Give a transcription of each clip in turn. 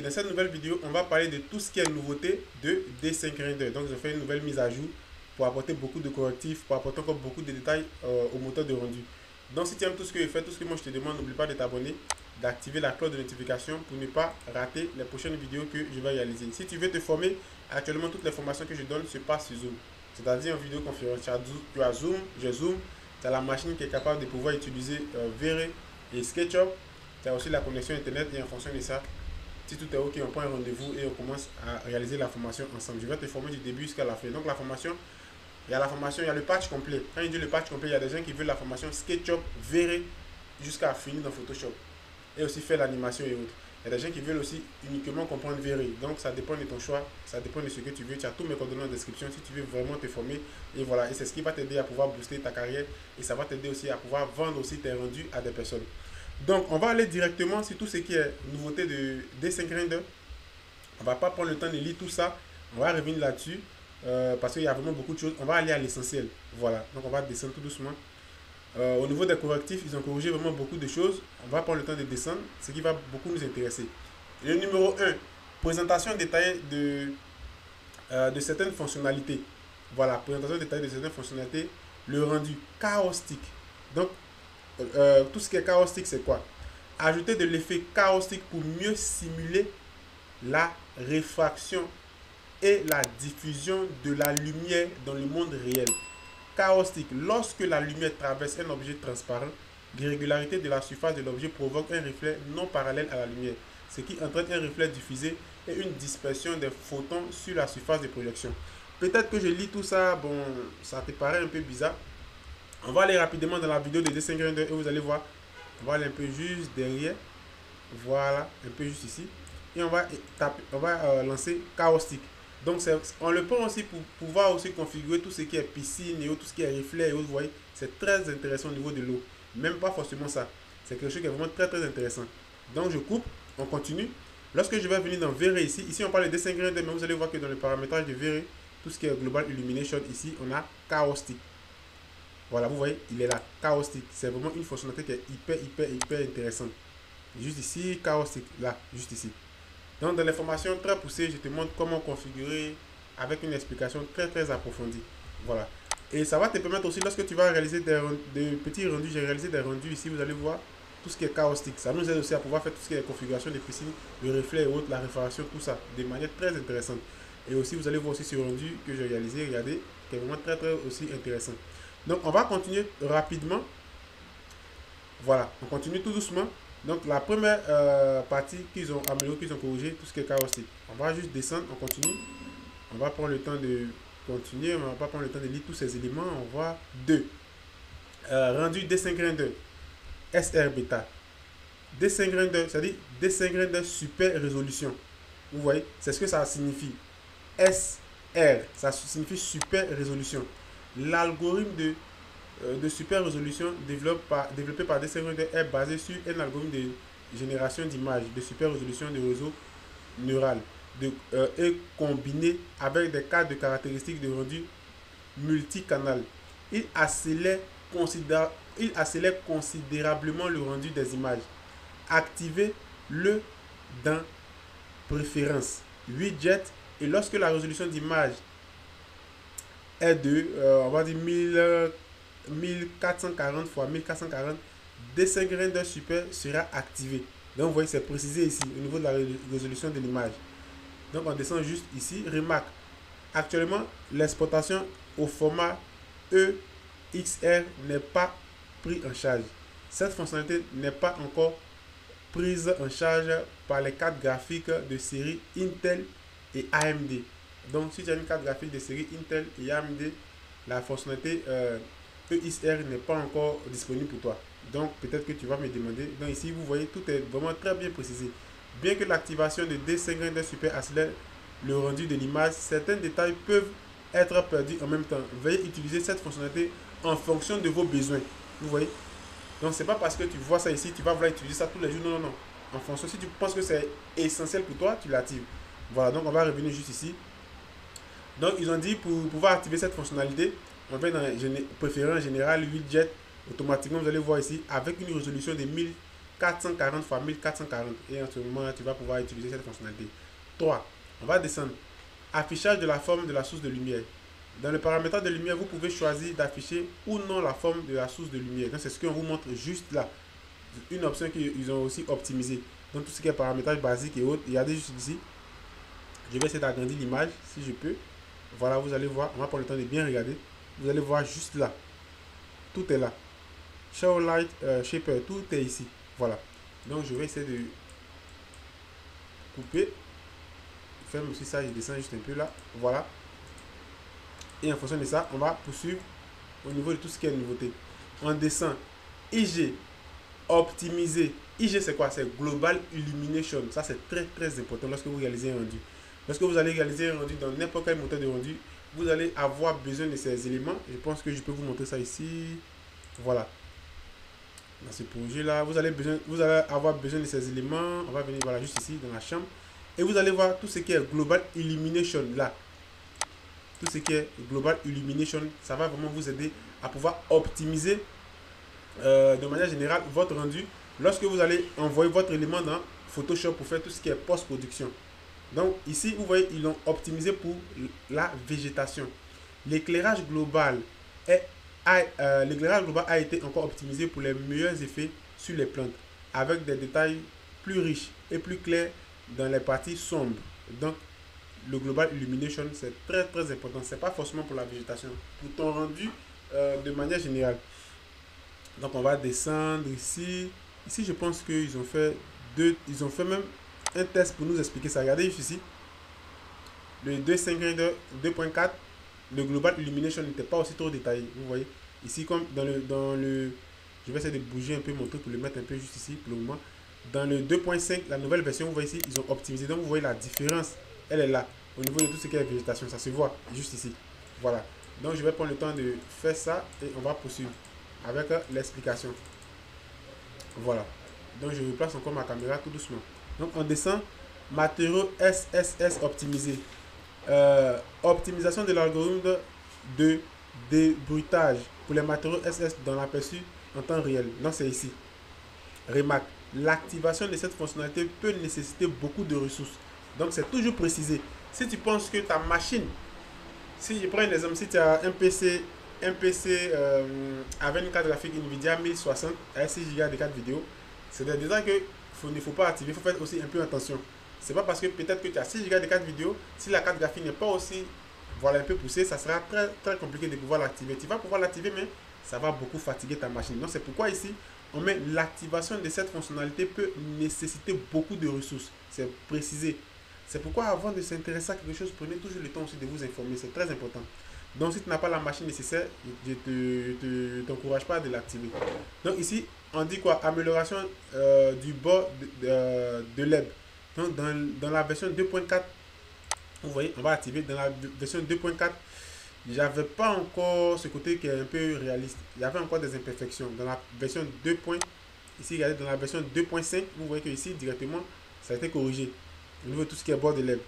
Dans cette nouvelle vidéo, on va parler de tout ce qui est nouveauté de D5 Render. Donc, je fais une nouvelle mise à jour pour apporter beaucoup de correctifs, pour apporter encore beaucoup de détails au moteur de rendu. Donc, si tu aimes tout ce que je fais, tout ce que moi je te demande, n'oublie pas de t'abonner, d'activer la cloche de notification pour ne pas rater les prochaines vidéos que je vais réaliser. Si tu veux te former, actuellement, toutes les formations que je donne se passent sur Zoom. C'est-à-dire en vidéoconférence. Tu as Zoom, je Zoom, tu as la machine qui est capable de pouvoir utiliser V-Ray et SketchUp. Tu as aussi la connexion Internet et en fonction de ça, si tout est OK, on prend un rendez-vous et on commence à réaliser la formation ensemble. Je vais te former du début jusqu'à la fin. Donc la formation, il y a le patch complet. Quand je dis le patch complet, il y a des gens qui veulent la formation SketchUp, V-Ray jusqu'à finir dans Photoshop. Et aussi faire l'animation et autres. Il y a des gens qui veulent aussi uniquement comprendre V-Ray. Donc ça dépend de ton choix, ça dépend de ce que tu veux. Tu as tous mes coordonnées en description si tu veux vraiment te former. Et voilà, et c'est ce qui va t'aider à pouvoir booster ta carrière. Et ça va t'aider aussi à pouvoir vendre aussi tes rendus à des personnes. Donc, on va aller directement sur tout ce qui est nouveauté de D5 Render. On va pas prendre le temps de lire tout ça. On va revenir là-dessus parce qu'il y a vraiment beaucoup de choses. On va aller à l'essentiel. Voilà. Donc, on va descendre tout doucement. Au niveau des correctifs, ils ont corrigé vraiment beaucoup de choses. On va prendre le temps de descendre, ce qui va beaucoup nous intéresser. Le numéro 1, présentation détaillée de certaines fonctionnalités. Voilà, présentation détaillée de certaines fonctionnalités. Le rendu caustique. Donc, tout ce qui est caustique, c'est quoi? Ajouter de l'effet caustique pour mieux simuler la réfraction et la diffusion de la lumière dans le monde réel. Caustique, lorsque la lumière traverse un objet transparent, l'irrégularité de la surface de l'objet provoque un reflet non parallèle à la lumière, ce qui entraîne un reflet diffusé et une dispersion des photons sur la surface de projection. Peut-être que je lis tout ça, bon, ça te paraît un peu bizarre. On va aller rapidement dans la vidéo de D5 Render et vous allez voir. On va aller un peu juste derrière. Voilà, un peu juste ici. Et on va lancer caustique. Donc on le prend aussi pour pouvoir aussi configurer tout ce qui est piscine et tout ce qui est reflet et autres. Vous voyez, c'est très intéressant au niveau de l'eau. Même pas forcément ça. C'est quelque chose qui est vraiment très très intéressant. Donc je coupe, on continue. Lorsque je vais venir dans V-Ray ici on parle de D5 Render, mais vous allez voir que dans le paramétrage de V-Ray, tout ce qui est Global Illumination, ici on a caustique. Voilà, vous voyez, il est là, caustique. C'est vraiment une fonctionnalité qui est hyper intéressante. Juste ici, caustique, là, juste ici. Donc, dans les formations très poussées, je te montre comment configurer avec une explication très très approfondie. Voilà. Et ça va te permettre aussi, lorsque tu vas réaliser des petits rendus, j'ai réalisé des rendus ici, vous allez voir tout ce qui est caustique. Ça nous aide aussi à pouvoir faire tout ce qui est configuration des piscines, le reflet et autres, la réfraction, tout ça, de manière très intéressante. Et aussi, vous allez voir aussi ce rendu que j'ai réalisé, regardez, qui est vraiment très très aussi intéressant. Donc, on va continuer rapidement. Voilà, on continue tout doucement. Donc, la première partie qu'ils ont amélioré, qu'ils ont corrigé, tout ce qui est caustique. On va juste descendre, on continue. On va prendre le temps de continuer, on va pas prendre le temps de lire tous ces éléments. On voit 2. Rendu D5 Render, SR Beta. D5 Render, c'est-à-dire D5 Render Super Résolution. Vous voyez, c'est ce que ça signifie. SR, ça signifie Super Résolution. L'algorithme de super résolution développé par D5 Render est basé sur un algorithme de génération d'images de super résolution de réseau neural et combiné avec des cartes de caractéristiques de rendu multicanal. Il accélère considérablement le rendu des images. Activez-le dans Préférences, Widget, et lorsque la résolution d'image est de, on va dire 1440 x 1440, D5 Render Super sera activé. Donc vous voyez, c'est précisé ici au niveau de la résolution de l'image. Donc on descend juste ici. Remarque, actuellement l'exportation au format EXR n'est pas pris en charge. Cette fonctionnalité n'est pas encore prise en charge par les cartes graphiques de série Intel et AMD. Donc si tu as une carte graphique de série Intel et AMD, la fonctionnalité EXR n'est pas encore disponible pour toi. Donc peut-être que tu vas me demander. Donc ici vous voyez, tout est vraiment très bien précisé. Bien que l'activation de D5 Render Super accélère le rendu de l'image, certains détails peuvent être perdus en même temps. Veuillez utiliser cette fonctionnalité en fonction de vos besoins. Vous voyez. Donc c'est pas parce que tu vois ça ici, tu vas vouloir utiliser ça tous les jours. Non, non, non. En fonction, si tu penses que c'est essentiel pour toi, tu l'actives. Voilà, donc on va revenir juste ici. Donc ils ont dit pour pouvoir activer cette fonctionnalité, on va dans Préférences générales, Widget, automatiquement vous allez voir ici avec une résolution de 440 fois 1440. Et en ce moment, tu vas pouvoir utiliser cette fonctionnalité. 3. On va descendre. Affichage de la forme de la source de lumière. Dans le paramètre de lumière, vous pouvez choisir d'afficher ou non la forme de la source de lumière. Donc, c'est ce qu'on vous montre juste là. Une option qu'ils ont aussi optimisée. Donc, tout ce qui est paramétrage basique et autres, regardez juste ici. Je vais essayer d'agrandir l'image si je peux. Voilà, vous allez voir. On va prendre le temps de bien regarder. Vous allez voir juste là. Tout est là. Show Light Shaper, tout est ici. Voilà. Donc, je vais essayer de couper. Ferme aussi ça, je descends juste un peu là. Voilà. Et en fonction de ça, on va poursuivre au niveau de tout ce qui est nouveauté. On descend. IG. Optimiser. IG, c'est quoi? C'est Global Illumination. Ça, c'est très très important lorsque vous réalisez un rendu. Lorsque vous allez réaliser un rendu dans n'importe quel moteur de rendu, vous allez avoir besoin de ces éléments. Je pense que je peux vous montrer ça ici. Voilà. Dans ce projet-là, vous allez avoir besoin de ces éléments. On va venir voilà, juste ici dans la chambre. Et vous allez voir tout ce qui est Global Illumination là. Tout ce qui est Global Illumination, ça va vraiment vous aider à pouvoir optimiser de manière générale votre rendu lorsque vous allez envoyer votre élément dans Photoshop pour faire tout ce qui est post-production. Donc ici, vous voyez, ils l'ont optimisé pour la végétation. L'éclairage global a été encore optimisé pour les meilleurs effets sur les plantes, avec des détails plus riches et plus clairs dans les parties sombres. Donc, le Global Illumination, c'est très très important. C'est pas forcément pour la végétation, pour ton rendu de manière générale. Donc, on va descendre ici. Ici, je pense qu'ils ont fait même un test pour nous expliquer ça. Regardez juste ici. Le 2.4, le Global Illumination n'était pas aussi trop détaillé. Vous voyez, ici, comme dans le je vais essayer de bouger un peu mon truc pour le mettre un peu juste ici pour le moment. Dans le 2.5, la nouvelle version, vous voyez ici, ils ont optimisé. Donc, vous voyez la différence, elle est là. Au niveau de tout ce qui est végétation, ça se voit juste ici. Voilà. Donc, je vais prendre le temps de faire ça et on va poursuivre avec l'explication. Voilà. Donc, je replace encore ma caméra tout doucement. Donc, on descend. Matériaux SSS optimisé. Optimisation de l'algorithme de débruitage pour les matériaux SS dans l'aperçu en temps réel. Donc, c'est ici. Remarque. L'activation de cette fonctionnalité peut nécessiter beaucoup de ressources. Donc, c'est toujours précisé. Si tu penses que ta machine, si je prends un exemple, si tu as un PC avec une carte graphique Nvidia 1060 avec 6 Go de carte vidéo, c'est des détails qu'il ne faut pas activer. Il faut faire aussi un peu attention. C'est pas parce que peut-être que tu as 6 Go de carte vidéo, si la carte graphique n'est pas aussi voilà, un peu poussée, ça sera très, très compliqué de pouvoir l'activer. Tu vas pouvoir l'activer, mais ça va beaucoup fatiguer ta machine. Donc, c'est pourquoi ici, on met l'activation de cette fonctionnalité peut nécessiter beaucoup de ressources. C'est précisé. C'est pourquoi avant de s'intéresser à quelque chose, prenez toujours le temps aussi de vous informer. C'est très important. Donc, si tu n'as pas la machine nécessaire, je ne t'encourage pas de l'activer. Donc, ici, on dit quoi? Amélioration du bord de l'EB. Donc, dans la version 2.4, vous voyez, on va activer. Dans la version 2.4, j'avais pas encore ce côté qui est un peu réaliste. Il y avait encore des imperfections. Dans la version 2. Ici, regardez, dans la version 2.5, vous voyez que ici, directement, ça a été corrigé. Au niveau de tout ce qui est bord de l'herbe.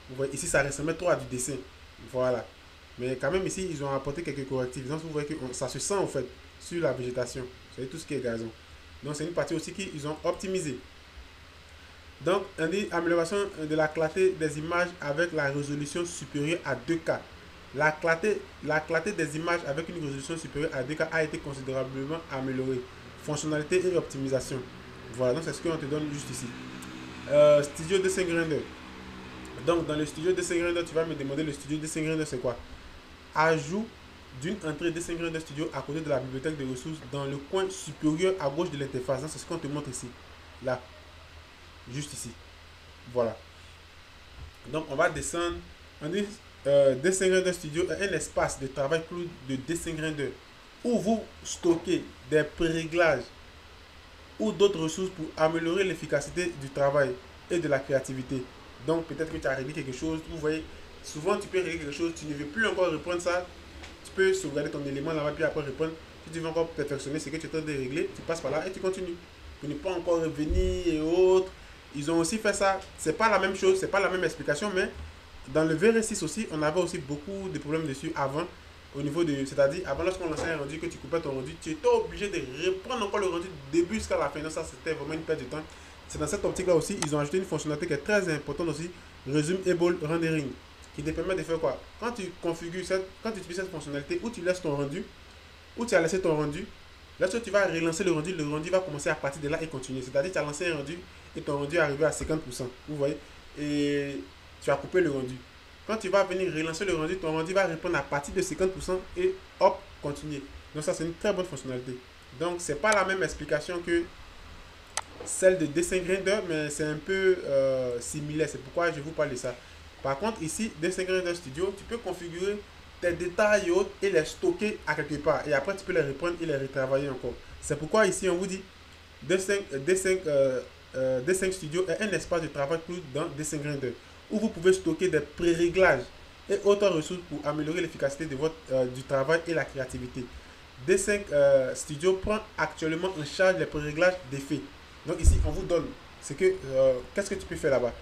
Vous voyez, ici, ça ressemble trop à du dessin. Voilà. Mais quand même, ici, ils ont apporté quelques correctifs. Donc, vous voyez que ça se sent, en fait, sur la végétation. Vous voyez, tout ce qui est gazon. Donc, c'est une partie aussi qu'ils ont optimisé. Donc, on dit amélioration de la clarté des images avec la résolution supérieure à 2K. La clarté des images avec une résolution supérieure à 2K a été considérablement améliorée. Fonctionnalité et optimisation. Voilà, donc c'est ce qu'on te donne juste ici. Studio Dessin Grinder. Donc, dans le Studio Dessin Grinder, tu vas me demander le Studio Dessin Grinder, c'est quoi? Ajout d'une entrée Dessin Grinder Studio à côté de la bibliothèque de ressources dans le coin supérieur à gauche de l'interface. C'est ce qu'on te montre ici. Là. Juste ici. Voilà. Donc, on va descendre. On dit Dessin Grinder Studio est un espace de travail de Dessin Grinder où vous stockez des pré-réglages ou d'autres ressources pour améliorer l'efficacité du travail et de la créativité. Donc, peut-être que tu as réglé quelque chose. Vous voyez, souvent, tu peux régler quelque chose. Tu ne veux plus encore reprendre ça. Tu peux sauvegarder ton élément là-bas, puis après reprendre. Si tu veux encore perfectionner ce que tu es en train de régler, tu passes par là et tu continues. Pour ne pas encore revenir et autres. Ils ont aussi fait ça. C'est pas la même chose, c'est pas la même explication, mais dans le VRS6 aussi, on avait aussi beaucoup de problèmes dessus avant. au niveau de, c'est-à-dire avant lorsqu'on lançait un rendu, que tu coupais ton rendu, tu étais obligé de reprendre encore le rendu du début jusqu'à la fin. Donc ça, c'était vraiment une perte de temps. C'est dans cette optique là aussi, ils ont ajouté une fonctionnalité qui est très importante aussi, Resumable Rendering, qui te permet de faire quoi? Quand tu configures quand tu utilises cette fonctionnalité, où tu laisses ton rendu, où tu as laissé ton rendu, lorsque tu vas relancer le rendu va commencer à partir de là et continuer. C'est-à-dire tu as lancé un rendu et ton rendu est arrivé à 50%. Vous voyez? Et tu as coupé le rendu. Quand tu vas venir relancer le rendu, ton rendu va répondre à partir de 50% et hop, continuer. Donc ça, c'est une très bonne fonctionnalité. Donc, c'est pas la même explication que celle de Desync Render, mais c'est un peu similaire. C'est pourquoi je vous parle de ça. Par contre, ici, Desync Render Studio, tu peux configurer tes détails et autres et les stocker à quelque part. Et après, tu peux les reprendre et les retravailler encore. C'est pourquoi ici, on vous dit Desync Studio est un espace de travail plus dans Desync Render, où vous pouvez stocker des pré-réglages et autres ressources pour améliorer l'efficacité de du travail et la créativité. Desync Studio prend actuellement en charge les pré-réglages d'effets. Donc ici, on vous donne qu'est-ce que tu peux faire là-bas.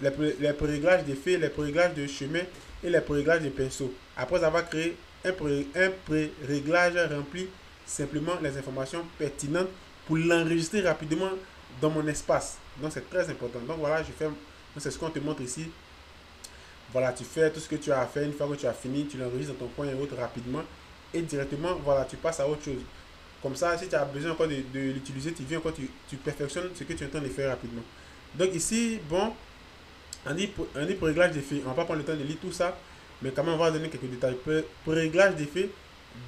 Les pré-réglages d'effets, les pré-réglages de chemin et les pré-réglages de pinceau. Après avoir créé un pré-réglage rempli simplement les informations pertinentes pour l'enregistrer rapidement dans mon espace. Donc c'est très important. Donc voilà, c'est ce qu'on te montre ici. Voilà, tu fais tout ce que tu as à faire. Une fois que tu as fini, tu l'enregistres dans ton coin et autre rapidement. Et directement, voilà, tu passes à autre chose. Comme ça, si tu as besoin encore de l'utiliser, tu viens encore, tu perfectionnes ce que tu es en train de faire rapidement. Donc ici, bon, on dit pour réglage d'effet. On va pas prendre le temps de lire tout ça, mais quand même on va donner quelques détails. Pour réglage d'effet,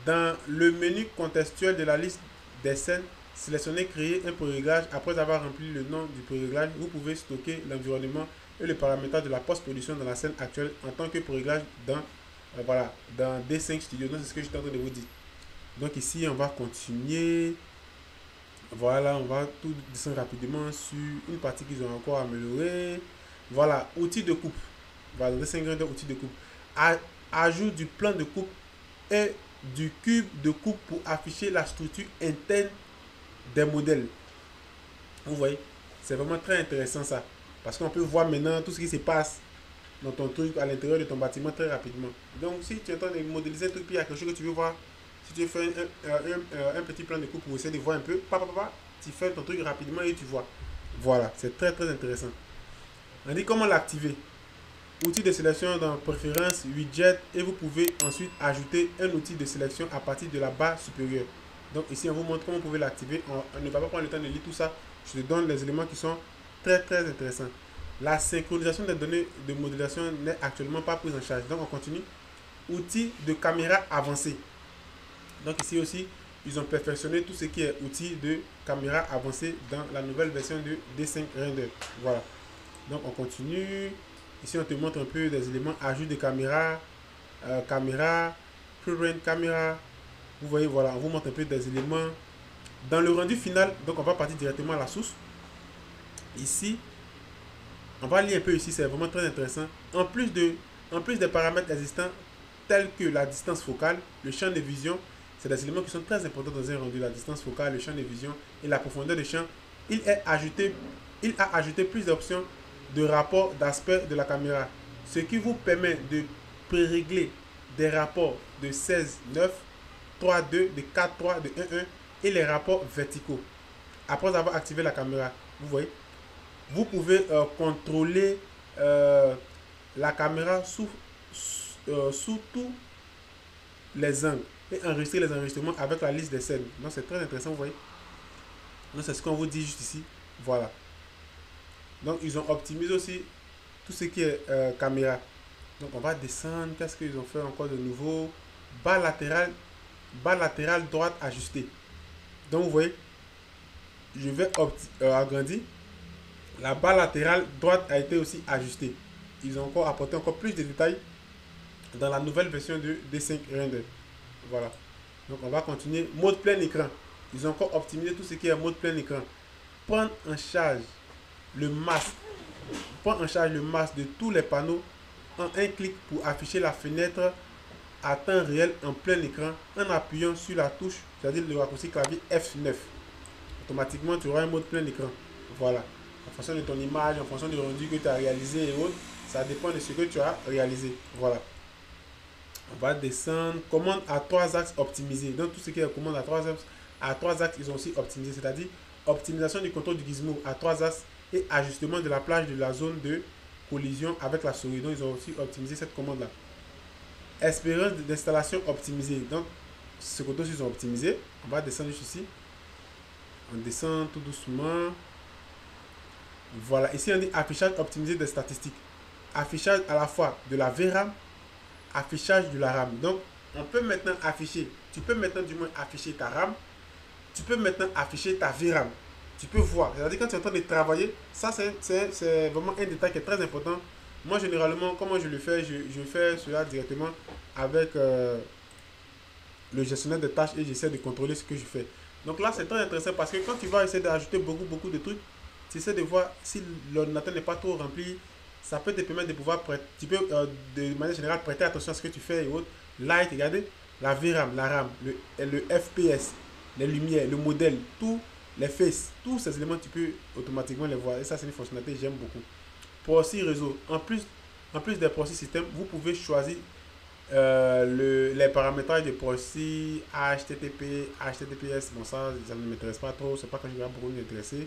dans le menu contextuel de la liste des scènes, sélectionnez créer un pré-réglage. Après avoir rempli le nom du pré-réglage, vous pouvez stocker l'environnement et le paramétrage de la post-production dans la scène actuelle en tant que pré-réglage dans dans Desync Studio. Donc c'est ce que j'étais en train de vous dire. Donc ici on va continuer. Voilà, on va tout descendre rapidement sur une partie qu'ils ont encore améliorée. Voilà, outils de coupe. Voilà, Desync Render, outils de coupe. Ajout du plan de coupe et du cube de coupe pour afficher la structure interne des modèles. Vous voyez, c'est vraiment très intéressant ça. Parce qu'on peut voir maintenant tout ce qui se passe dans ton truc, à l'intérieur de ton bâtiment très rapidement. Donc si tu es en train de modéliser un truc, puis il y a quelque chose que tu veux voir, si tu fais un petit plan de coupe pour essayer de voir un peu, tu fais ton truc rapidement et tu vois. Voilà, c'est très très intéressant. On dit comment l'activer. Outil de sélection dans préférences, widget, et vous pouvez ensuite ajouter un outil de sélection à partir de la barre supérieure. Donc ici on vous montre comment vous pouvez l'activer. On ne va pas prendre le temps de lire tout ça. Je te donne les éléments qui sont très très intéressants. La synchronisation des données de modélisation n'est actuellement pas prise en charge. Donc on continue. Outils de caméra avancée. Donc ici aussi, ils ont perfectionné tout ce qui est outils de caméra avancée dans la nouvelle version de Desync Render. Voilà. Donc on continue. Ici on te montre un peu des éléments. Ajout de caméra, pre-rend caméra. Vous voyez, voilà, on vous montre un peu des éléments. Dans le rendu final, donc on va partir directement à la source. Ici, on va lire un peu ici, c'est vraiment très intéressant. En plus des paramètres existants tels que la distance focale, le champ de vision, c'est des éléments qui sont très importants dans un rendu. La distance focale, le champ de vision et la profondeur de champ. Il a ajouté plus d'options de rapport d'aspect de la caméra, ce qui vous permet de pré-régler des rapports de 16:9, 3:2, de 4:3, de 1:1 et les rapports verticaux. Après avoir activé la caméra, vous voyez, vous pouvez contrôler la caméra sous tous les angles et enregistrer les enregistrements avec la liste des scènes. Donc c'est très intéressant, vous voyez. Donc c'est ce qu'on vous dit juste ici. Voilà. Donc ils ont optimisé aussi tout ce qui est caméra. Donc on va descendre. Qu'est-ce qu'ils ont fait encore de nouveau? Barre latérale droite ajustée. Donc vous voyez, je vais agrandir. La barre latérale droite a été aussi ajustée. Ils ont encore apporté encore plus de détails dans la nouvelle version de Desync Render. Voilà. Donc on va continuer. Mode plein écran. Ils ont encore optimisé tout ce qui est mode plein écran. Prendre en charge le masque. Prendre en charge le masque de tous les panneaux en un clic pour afficher la fenêtre à temps réel en plein écran en appuyant sur la touche, c'est-à-dire le raccourci clavier F9. Automatiquement, tu auras un mode plein écran. Voilà. En fonction de ton image, en fonction du rendu que tu as réalisé et autres, ça dépend de ce que tu as réalisé. Voilà. On va descendre. Commande à 3 axes optimisés. Donc tout ce qui est commande à trois axes, ils ont aussi optimisé. C'est-à-dire optimisation du contrôle du gizmo à 3 axes et ajustement de la plage de la zone de collision avec la souris. Donc ils ont aussi optimisé cette commande-là. Expérience d'installation optimisée. Donc ce côté aussi ils ont optimisé. On va descendre juste ici. On descend tout doucement. Voilà, ici on dit affichage optimisé des statistiques. Affichage à la fois de la VRAM, affichage de la RAM. Donc, on peut maintenant afficher, tu peux maintenant du moins afficher ta RAM, tu peux maintenant afficher ta VRAM. Tu peux voir, c'est-à-dire quand tu es en train de travailler, ça c'est vraiment un détail qui est très important. Moi, généralement, comment je le fais, je fais cela directement avec le gestionnaire de tâches et j'essaie de contrôler ce que je fais. Donc là, c'est très intéressant parce que quand tu vas essayer d'ajouter beaucoup de trucs, tu essaies de voir si l'ordinateur n'est pas trop rempli. Ça peut te permettre de pouvoir prêter, tu peux de manière générale prêter attention à ce que tu fais et autres. Light, regardez, la VRAM, la RAM, le FPS, les lumières, le modèle, tous les faces, tous ces éléments, tu peux automatiquement les voir. Et ça, c'est une fonctionnalité que j'aime beaucoup. Proxy réseau, en plus des proxy système, vous pouvez choisir les paramétrages de proxy, HTTP, HTTPS. Bon, ça ne m'intéresse pas trop, c'est pas que je vais beaucoup m'intéresser.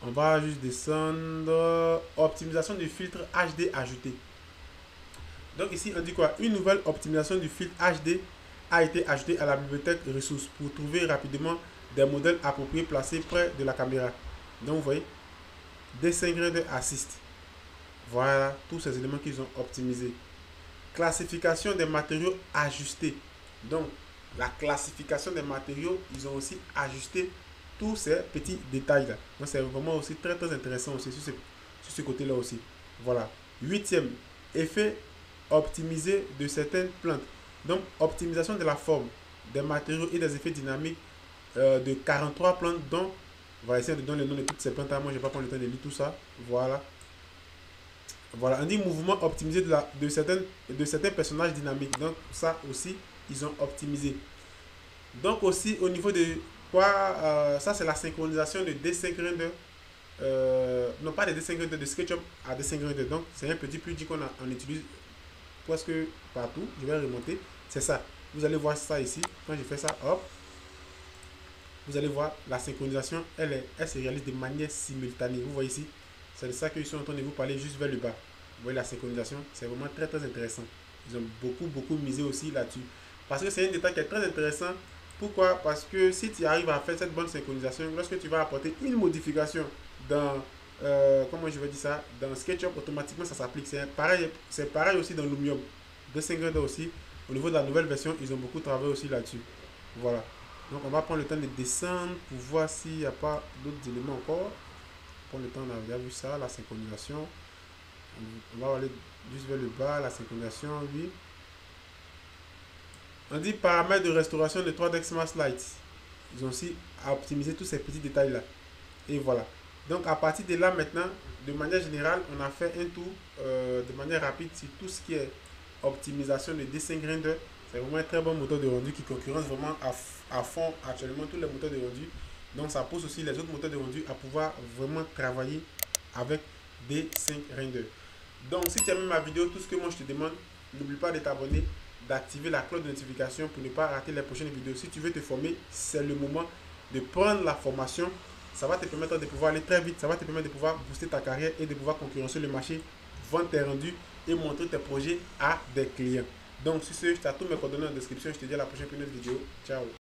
On va juste descendre. Optimisation du filtre HD ajouté. Donc ici, on dit quoi? Une nouvelle optimisation du filtre HD a été ajoutée à la bibliothèque ressources pour trouver rapidement des modèles appropriés placés près de la caméra. Donc vous voyez, D5 Assist. Voilà tous ces éléments qu'ils ont optimisés. Classification des matériaux ajustés. Donc la classification des matériaux, ils ont aussi ajusté tous ces petits détails là. Donc c'est vraiment aussi très intéressant aussi sur ce côté là aussi. Voilà. Huitième, effet optimisé de certaines plantes. Donc optimisation de la forme, des matériaux et des effets dynamiques de 43 plantes dont on va essayer de donner le nom de toutes ces plantes là. Moi je vais pas prendre le temps de lire tout ça. Voilà. Voilà, on dit mouvement optimisé de certains personnages dynamiques. Donc ça aussi, ils ont optimisé. Donc aussi au niveau de quoi, ça c'est la synchronisation de D5 non pas de D5 de SketchUp à D5 donc c'est un petit plugin on utilise presque partout. Je vais remonter, c'est ça. Vous allez voir ça ici, quand je fais ça, hop, vous allez voir la synchronisation, elle se réalise de manière simultanée. Vous voyez ici, c'est de ça qu'ils sont en train de vous parler juste vers le bas. Vous voyez la synchronisation, c'est vraiment très intéressant. Ils ont beaucoup misé aussi là-dessus. Parce que c'est un détail qui est très intéressant. Pourquoi? Parce que si tu arrives à faire cette bonne synchronisation, lorsque tu vas apporter une modification dans, comment je vais dire ça, dans SketchUp, automatiquement ça s'applique. C'est pareil aussi dans Lumion. De 5 aussi. Au niveau de la nouvelle version, ils ont beaucoup travaillé aussi là-dessus. Voilà. Donc on va prendre le temps de descendre pour voir s'il n'y a pas d'autres éléments encore. Prendre le temps, on a déjà vu ça, la synchronisation. On va aller juste vers le bas, la synchronisation, oui. On dit paramètres de restauration de 3D Max Light. Ils ont aussi optimisé tous ces petits détails là. Et voilà. Donc à partir de là maintenant, de manière générale, on a fait un tour de manière rapide sur tout ce qui est optimisation de D5 Render. C'est vraiment un très bon moteur de rendu qui concurrence vraiment à fond actuellement tous les moteurs de rendu. Donc ça pousse aussi les autres moteurs de rendu à pouvoir vraiment travailler avec D5 Render. Donc si tu as aimé ma vidéo, tout ce que moi je te demande, n'oublie pas de t'abonner, d'activer la cloche de notification pour ne pas rater les prochaines vidéos. Si tu veux te former, c'est le moment de prendre la formation. Ça va te permettre de pouvoir aller très vite, ça va te permettre de pouvoir booster ta carrière et de pouvoir concurrencer le marché, vendre tes rendus et montrer tes projets à des clients. Donc sur ce, je t'ai tous mes coordonnées en description. Je te dis à la prochaine vidéo. Ciao.